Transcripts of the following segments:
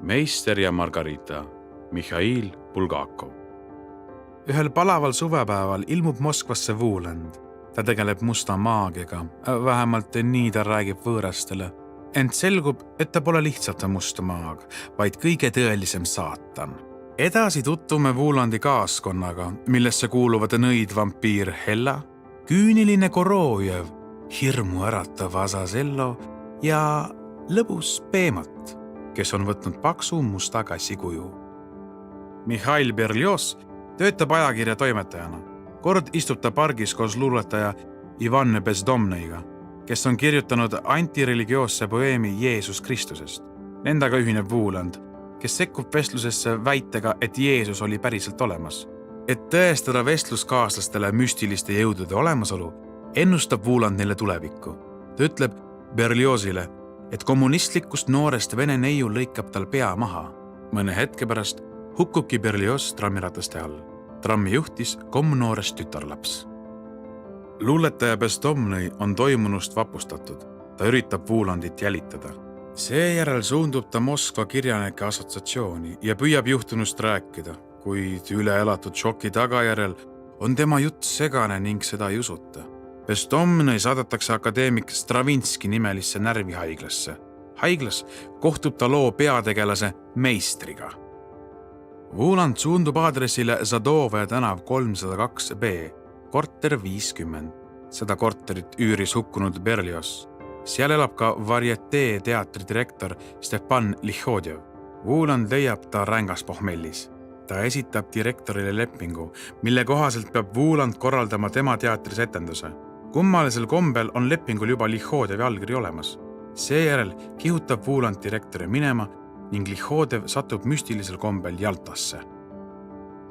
Meister ja Margarita, Mihhail Bulgakov. Ühel palaval suvepäeval ilmub Moskvasse Vuuland. Ta tegeleb musta maagiaga, vähemalt nii ta räägib võõrastele. Ent selgub, et ta pole lihtsalt must maag, vaid kõige tõelisem saatan. Edasi tutvume Vuulandi kaaskonnaga, millesse kuuluvad nõid vampiir Hella, küüniline Korojev, hirmu äratav Azazello ja lõbus Beemat, kes on võtnud paksu musta kassi kuju. Mihhail Berlioz töötab ajakirja toimetajana. Kord istub ta pargis koos luuletaja Ivan Bezdomneiga, kes on kirjutanud antireligioosse poeemi Jeesus Kristusest. Nendaga ühineb Vuuland, kes sekkub vestlusesse väitega, et Jeesus oli päriselt olemas. Et tõestada vestluskaaslastele müstiliste jõudude olemasolu, ennustab Vuuland neile tulevikku. Ta ütleb Berliozile, et kommunistlikust noorest vene neiu lõikab tal pea maha. Mõne hetke pärast hukkubki Berlioz trammirataste all. Trammi juhtis komnoorest tütarlaps. Luuletaja Bezdomnei on toimunust vapustatud. Ta üritab Vuulandit jälitada. Seejärel suundub ta Moskva kirjanike assotsiatsiooni ja püüab juhtunust rääkida, kuid üle elatud šoki tagajärjel on tema jutt segane ning seda ei usuta. Bezdomnei saadetakse akadeemik Stravinski nimelisse närvihaiglasse. Haiglas kohtub ta loo peategelase Meistriga. Vuuland suundub aadressile Zadove tänav 302B, korter 50. Seda korterit üüris hukkunud Berlioz. Seal elab ka Varieté teatri direktor Stepan Lihodjev. Vuuland leiab ta rängas pohmellis. Ta esitab direktorile lepingu, mille kohaselt peab Vuuland korraldama tema teatris etenduse. Kummalisel kombel on lepingul juba Lihodjevi allkiri olemas. Seejärel kihutab Vuuland direktori minema ning Lihodjev satub müstilisel kombel Jaltasse.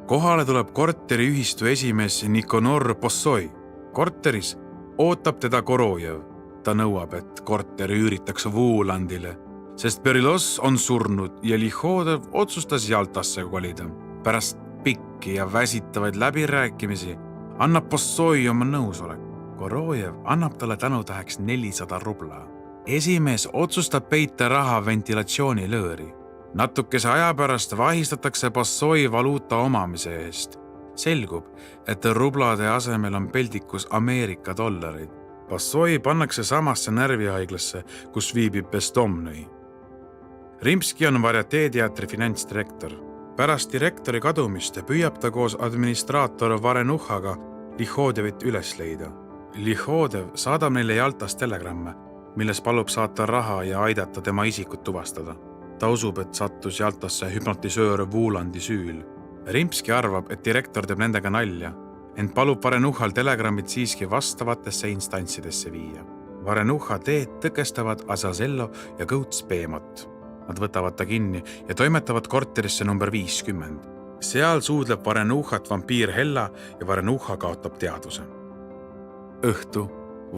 Kohale tuleb korteri ühistu esimees Nikonor Bossoi. Korteris ootab teda Korojev. Ta nõuab, et korteri üüritakse Vuulandile, sest Berlioz on surnud ja Lihodjev otsustas Jaltasse kolida. Pärast pikki ja väsitavaid läbirääkimisi annab Bossoi oma nõusolek. Korojev annab talle tänutäheks 400 rubla. Esimees otsustab peita raha ventilatsioonilõõri. Natukese aja pärast vahistatakse Bossoi valuuta omamise eest. Selgub, et rublade asemel on peldikus Ameerika dollarid. Bossoi pannakse samasse närvihaiglasse, kus viibib Bezdomnei. Rimski on Varieté teatri finantsdirektor. Pärast direktori kadumist püüab ta koos administraator Varenuhaga Lihodjevit üles leida. Lihodjev saadab neile Jaltas telegramme, milles palub saata raha ja aidata tema isikut tuvastada. Ta usub, et sattus Jaltasse hüpnotisöör Vuulandi süül. Rimski arvab, et direktor teeb nendega nalja, ent palub Varenuhal telegrammid siiski vastavatesse instantsidesse viia. Varenuha teed tõkestavad Azazello ja Kõuts Beemot. Nad võtavad ta kinni ja toimetavad korterisse number 50. Seal suudleb Varenuhat vampiir Hella ja Varenuha kaotab teadvuse. Õhtu,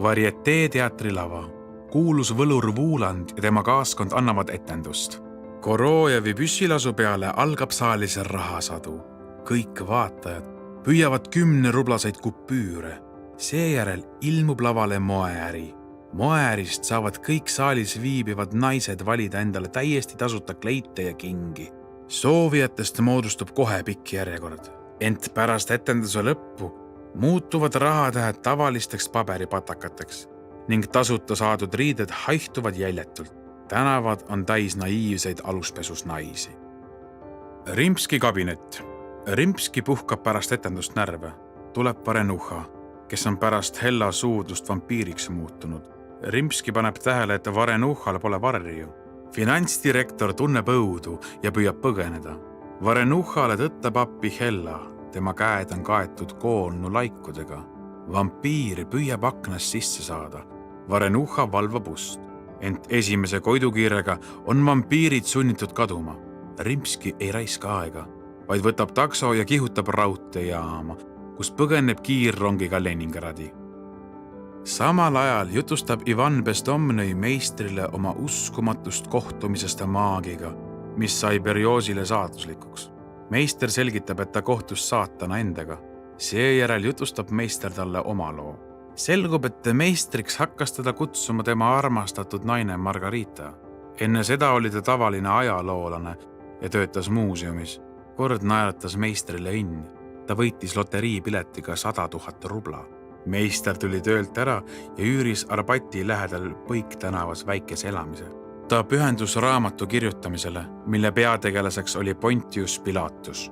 Varieté teatri lava. Kuulus võlur Vuuland ja tema kaaskond annavad etendust. Korojevi püssilasu peale algab saalis rahasadu. Kõik vaatajad püüavad 10 rublaseid kupüüre. Seejärel ilmub lavale moeäri. Moeärist saavad kõik saalis viibivad naised valida endale täiesti tasuta kleite ja kingi. Soovijatest moodustub kohe pikk järjekord. Ent pärast etenduse lõppu muutuvad rahatähed tavalisteks paberipatakateks ning tasuta saadud riided haihtuvad jäljetult. Tänavad on täis naiivseid aluspesus naisi. Rimski kabinet. Rimski puhkab pärast etendust närve. Tuleb Varenuha, kes on pärast Hella suudlust vampiiriks muutunud. Rimski paneb tähele, et Varenuhal pole varju. Finantsdirektor tunneb õudu ja püüab põgeneda. Varenuhale tõttab appi Hella. Tema käed on kaetud koolnu laikudega. Vampiir püüab aknast sisse saada. Varenuha valvab ust. Ent esimese koidukiirega on vampiirid sunnitud kaduma. Rimski ei raiska aega, vaid võtab takso ja kihutab raudteejaama, kus põgeneb kiirrongiga Leningradi. Samal ajal jutustab Ivan Bezdomnei Meistrile oma uskumatust kohtumisest maagiga, mis sai Berliozile saatuslikuks. Meister selgitab, et ta kohtus saatana endaga. Seejärel jutustab Meister talle oma loo. Selgub, et meistriks hakkas teda kutsuma tema armastatud naine Margarita. Enne seda oli ta tavaline ajaloolane ja töötas muuseumis. Kord naeratas meistrile õnn. Ta võitis loteriipiletiga 100 000 rubla. Meister tuli töölt ära ja üüris Arbati lähedal Põik tänavas väikese elamise. Ta pühendus raamatu kirjutamisele, mille peategelaseks oli Pontius Pilatus.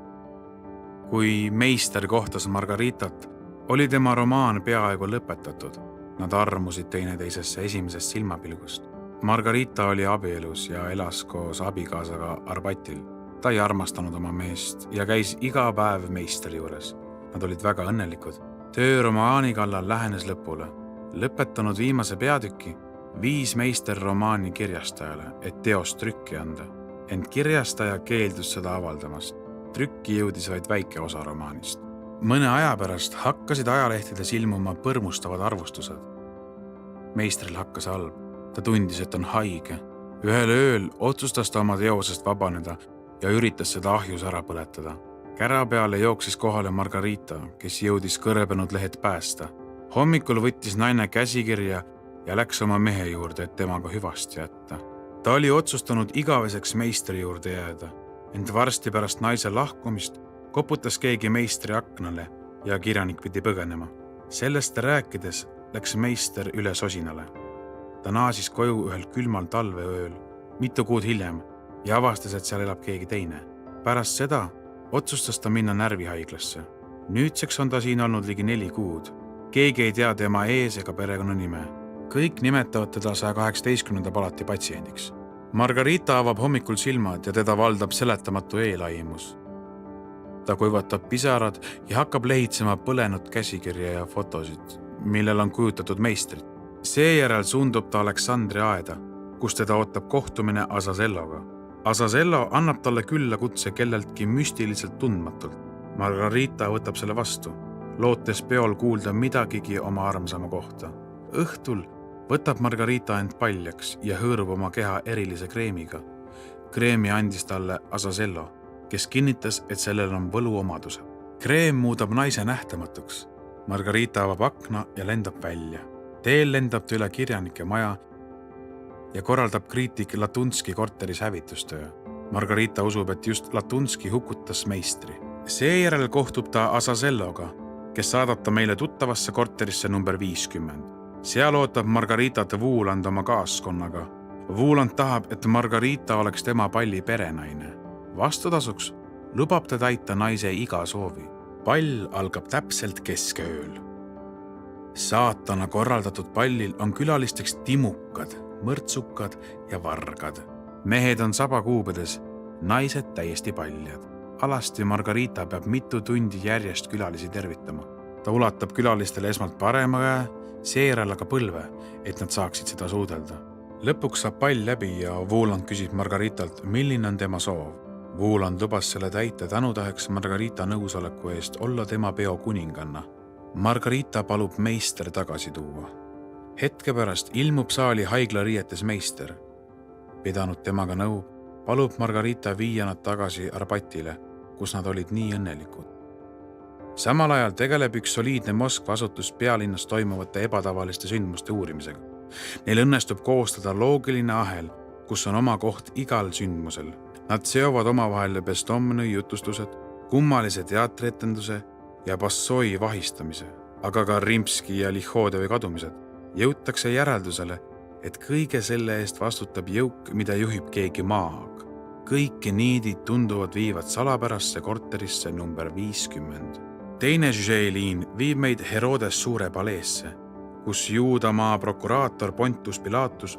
Kui meister kohtas Margaritat, oli tema romaan peaaegu lõpetatud. Nad armusid teineteisesse esimesest silmapilgust. Margarita oli abielus ja elas koos abikaasaga Arbatil. Ta ei armastanud oma meest ja käis iga päev meistri juures. Nad olid väga õnnelikud. Töö romaani kallal lähenes lõpule. Lõpetanud viimase peatüki, viis meister romaani kirjastajale, et teost trükki anda. Ent kirjastaja keeldus seda avaldamast. Trükki jõudis vaid väike osa romaanist. Mõne aja pärast hakkasid ajalehtides ilmuma põrmustavad arvustused. Meistril hakkas halb. Ta tundis, et on haige. Ühel ööl otsustas ta oma teosest vabaneda ja üritas seda ahjus ära põletada. Kära peale jooksis kohale Margarita, kes jõudis kõrbenud lehed päästa. Hommikul võttis naine käsikirja ja läks oma mehe juurde, et temaga hüvasti jätta. Ta oli otsustanud igaveseks meistri juurde jääda, ent varsti pärast naise lahkumist koputas keegi meistri aknale ja kirjanik pidi põgenema. Sellest rääkides läks meister üle sosinale. Ta naasis koju ühel külmal talveööl, mitu kuud hiljem, ja avastas, et seal elab keegi teine. Pärast seda otsustas ta minna närvihaiglasse. Nüüdseks on ta siin olnud ligi 4 kuud. Keegi ei tea tema ees ega perekonna nime. Kõik nimetavad teda 118. palati patsiendiks. Margarita avab hommikul silmad ja teda valdab seletamatu eelaimus. Ta kuivatab pisarad ja hakkab lehitsema põlenud käsikirja ja fotosid, millel on kujutatud meistrit. Seejärel suundub ta Aleksandri aeda, kus teda ootab kohtumine Azazelloga. Azazello annab talle külla kutse kelleltki müstiliselt tundmatult. Margarita võtab selle vastu, lootes peol kuulda midagigi oma armsama kohta. Õhtul võtab Margarita end paljaks ja hõõrub oma keha erilise kreemiga. Kreemi andis talle Azazello, kes kinnitas, et sellel on võluomadused. Kreem muudab naise nähtamatuks. Margarita avab akna ja lendab välja. Teel lendab ta üle kirjanike maja ja korraldab kriitik Latunski korteris hävitustöö. Margarita usub, et just Latunski hukutas meistri. Seejärel kohtub ta Azazelloga, kes saadab ta meile tuttavasse korterisse number 50. Seal ootab Margaritat Vuuland oma kaaskonnaga. Vuuland tahab, et Margarita oleks tema palli perenaine. Vastutasuks lubab ta täita naise iga soovi. Pall algab täpselt keskööl. Saatana korraldatud pallil on külalisteks timukad, mõrtsukad ja vargad. Mehed on sabakuubedes, naised täiesti paljad. Alasti Margarita peab mitu tundi järjest külalisi tervitama. Ta ulatab külalistele esmalt parema käe, seejärel aga põlve, et nad saaksid seda suudelda. Lõpuks saab pall läbi ja Vuuland küsib Margaritalt, milline on tema soov. Vuuland lubas selle täita tänutäheks Margarita nõusoleku eest olla tema peo kuninganna. Margarita palub meister tagasi tuua. Hetke pärast ilmub saali haiglariietes meister. Pidanud temaga nõu, palub Margarita viia nad tagasi Arbatile, kus nad olid nii õnnelikud. Samal ajal tegeleb üks soliidne Moskva asutus pealinnas toimuvate ebatavaliste sündmuste uurimisega. Neil õnnestub koostada loogiline ahel, kus on oma koht igal sündmusel. Nad seovad omavahel Bestomnõi jutustused, kummalise teatrietenduse ja Bassoi vahistamise, aga ka Rimski ja Lihodevi kadumised. Jõutakse järeldusele, et kõige selle eest vastutab jõuk, mida juhib keegi maag. Kõik niidid tunduvad viivad salapärasse korterisse number 50. Teine žüžeeliin viib meid Herodes suure paleesse, kus Juudamaa prokuraator Pontius Pilatus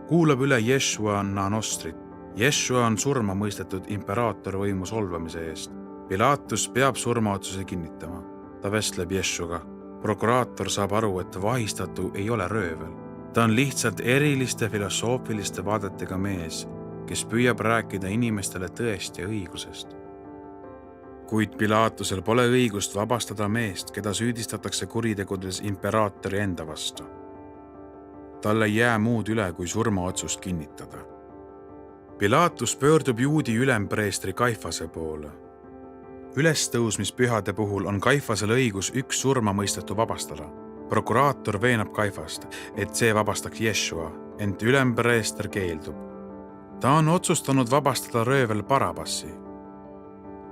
kuulab üle Jeshua Nanostrit. Jeshua on surma mõistetud imperaator võimu solvamise eest. Pilatus peab surmaotsuse kinnitama. Ta vestleb Jeshuga. Prokuraator saab aru, et vahistatu ei ole röövel. Ta on lihtsalt eriliste filosoofiliste vaadetega mees, kes püüab rääkida inimestele tõest ja õigusest. Kuid Pilatusel pole õigust vabastada meest, keda süüdistatakse kuritegudes imperaatori enda vastu. Talle ei jää muud üle, kui surmaotsust kinnitada. Pilatus pöördub juudi ülempreestri Kaifase poole. Ülestõusmispühade puhul on Kaifasel õigus üks surmamõistetu vabastada. Prokuraator veenab Kaifast, et see vabastaks Jeshua, ent ülempreester keeldub. Ta on otsustanud vabastada röövel Barabassi.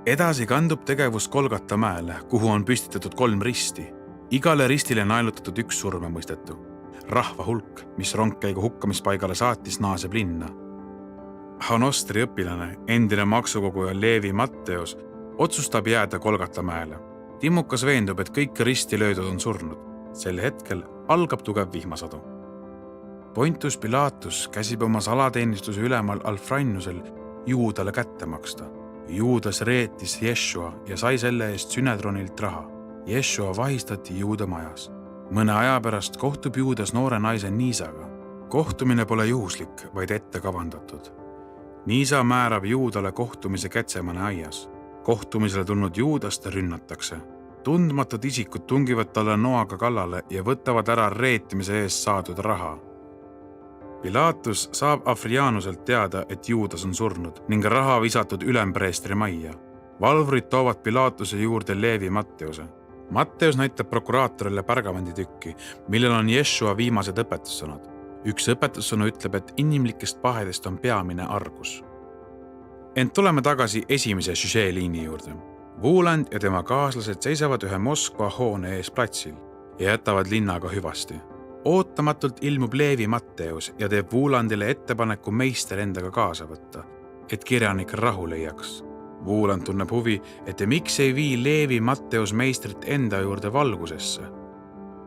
Edasi kandub tegevus Golgata mäele, kuhu on püstitatud 3 risti. Igale ristile naelutatud 1 surmamõistetu. Rahva hulk, mis rongkäigu hukkamispaigale saatis, naaseb linna. Hanostri õpilane, endine maksukoguja Leevi Matteus, otsustab jääda Golgata mäele. Timmukas veendub, et kõik risti löödud on surnud. Sel hetkel algab tugev vihmasadu. Pontius Pilatus käsib oma salateenistuse ülemal Alfrannusel Juudale kätte maksta. Juudas reetis Jeshua ja sai selle eest Synedronilt raha. Jeshua vahistati Juuda majas. Mõne aja pärast kohtub Juudas noore naise Niisaga. Kohtumine pole juhuslik, vaid ette kavandatud. Niisa määrab Juudale kohtumise Getsemane aias. Kohtumisele tulnud Juudast rünnatakse. Tundmatud isikud tungivad talle noaga kallale ja võtavad ära reetimise eest saadud raha. Pilatus saab Afrianuselt teada, et Juudas on surnud ning raha visatud ülempreestri majja. Valvurid toovad Pilatuse juurde Leevi Matteuse. Matteus näitab prokuraatorile pärgamenditükki, millel on Jeshua viimased õpetussõnad. Üks õpetussõna ütleb, et inimlikest pahedest on peamine argus. Ent tuleme tagasi esimese Žižee-liini juurde. Vuuland ja tema kaaslased seisavad ühe Moskva hoone ees platsil ja jätavad linnaga hüvasti. Ootamatult ilmub Leevi Matteus ja teeb Vuulandile ettepaneku meister endaga kaasa võtta, et kirjanik rahu leiaks. Vuuland tunneb huvi, et miks ei vii Leevi Matteus meistrit enda juurde valgusesse.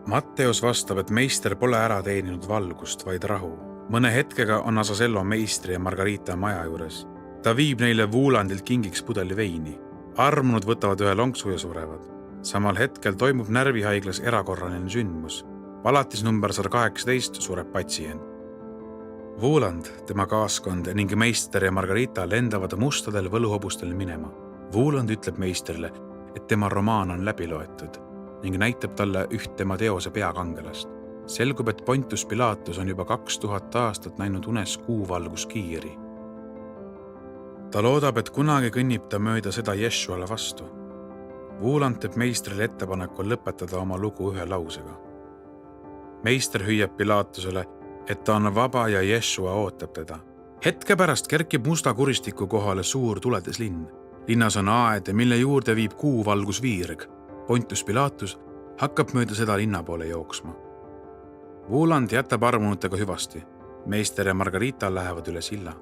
Matteus vastab, et meister pole ära teeninud valgust, vaid rahu. Mõne hetkega on Azazello meistri ja Margarita maja juures. Ta viib neile Vuulandilt kingiks pudeli veini. Armunud võtavad ühe lonksu ja surevad. Samal hetkel toimub närvihaiglas erakorraline sündmus. Palatis number 118 sureb patsient. Vuuland, tema kaaskond ning meister ja Margarita lendavad mustadel võluhobustel minema. Vuuland ütleb meisterile, et tema romaan on läbi loetud ning näitab talle üht tema teose peakangelast. Selgub, et Pontius Pilatus on juba 2000 aastat näinud unes kuuvalguskiiri. Ta loodab, et kunagi kõnnib ta mööda seda Jeshuale vastu. Vuuland teeb meistrile ettepaneku lõpetada oma lugu ühe lausega. Meister hüüab Pilatusele, et ta on vaba ja Jeshua ootab teda. Hetke pärast kerkib musta kuristiku kohale suur tuledes linn. Linnas on aed, mille juurde viib kuuvalgusviirg. Pontius Pilatus hakkab mööda seda linna poole jooksma. Vuuland jätab armunutega hüvasti. Meister ja Margarita lähevad üle silla.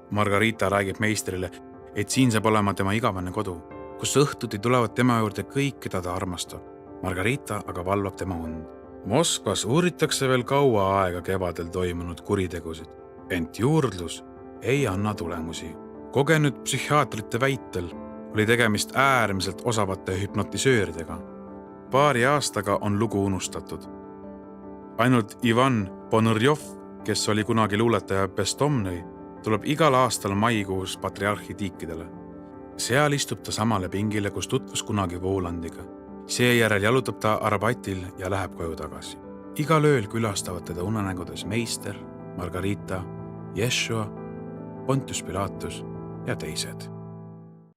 Margarita räägib meistrile, et siin saab olema tema igavene kodu, kus õhtuti tulevad tema juurde kõik, keda ta armastab. Margarita aga valvab tema und. Moskvas uuritakse veel kaua aega kevadel toimunud kuritegusid, ent juurdlus ei anna tulemusi. Kogenud psühhiaatrite väitel oli tegemist äärmiselt osavate hüpnotisööridega. Paari aastaga on lugu unustatud. Ainult Ivan Ponurjov, kes oli kunagi luuletaja Bestomnõi, tuleb igal aastal maikuus patriarhi tiikidele. Seal istub ta samale pingile, kus tutvus kunagi Vuulandiga. Seejärel jalutab ta Arabatil ja läheb koju tagasi. Igal ööl külastavad teda unenägudes meister, Margarita, Jeshua, Pontius Pilatus ja teised.